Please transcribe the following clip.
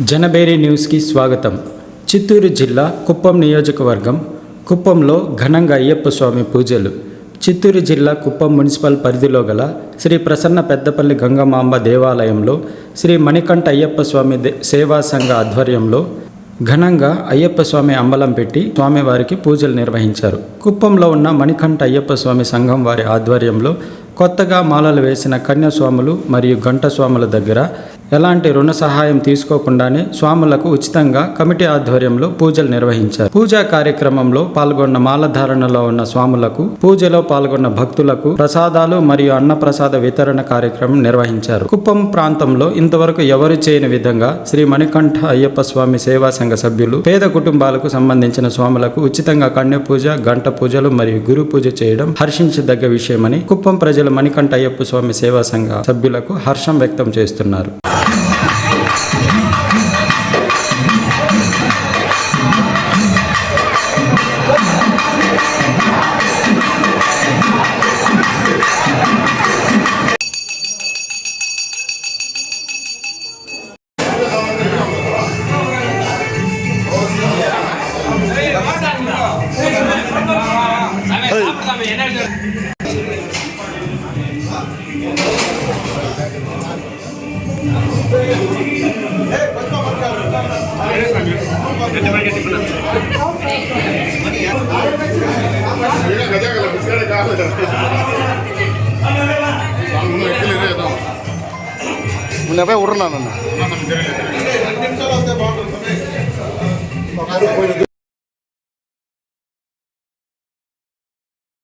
జనబేరి న్యూస్కి స్వాగతం. చిత్తూరు జిల్లా కుప్పం నియోజకవర్గం కుప్పంలో ఘనంగా అయ్యప్ప స్వామి పూజలు. చిత్తూరు జిల్లా కుప్పం మున్సిపల్ పరిధిలో గల శ్రీ ప్రసన్న పెద్దపల్లి గంగమాంబ దేవాలయంలో శ్రీ మణికంఠ అయ్యప్ప స్వామి సేవా సంఘ ఆధ్వర్యంలో ఘనంగా అయ్యప్ప స్వామి అంబలం పెట్టి స్వామివారికి పూజలు నిర్వహించారు. కుప్పంలో ఉన్న మణికంఠ అయ్యప్ప స్వామి సంఘం వారి ఆధ్వర్యంలో కొత్తగా మాలలు వేసిన కన్యాస్వాములు మరియు గంట స్వాముల దగ్గర ఎలాంటి రుణ సహాయం తీసుకోకుండానే స్వాములకు ఉచితంగా కమిటీ ఆధ్వర్యంలో పూజలు నిర్వహించారు. పూజా కార్యక్రమంలో పాల్గొన్న మాలధారణలో ఉన్న స్వాములకు, పూజలో పాల్గొన్న భక్తులకు ప్రసాదాలు మరియు అన్నప్రసాద వితరణ కార్యక్రమం నిర్వహించారు. కుప్పం ప్రాంతంలో ఇంతవరకు ఎవరు చేయని విధంగా శ్రీ మణికంఠ అయ్యప్ప స్వామి సేవా సంఘ సభ్యులు పేద కుటుంబాలకు సంబంధించిన స్వాములకు ఉచితంగా కన్య పూజ, గంట పూజలు మరియు గురు పూజ చేయడం హర్షించదగ్గ విషయమని కుప్పం ప్రజలు మణికంఠ అయ్యప్ప స్వామి సేవా సంఘ సభ్యులకు హర్షం వ్యక్తం చేస్తున్నారు. ముందే ఉర్రున్నాను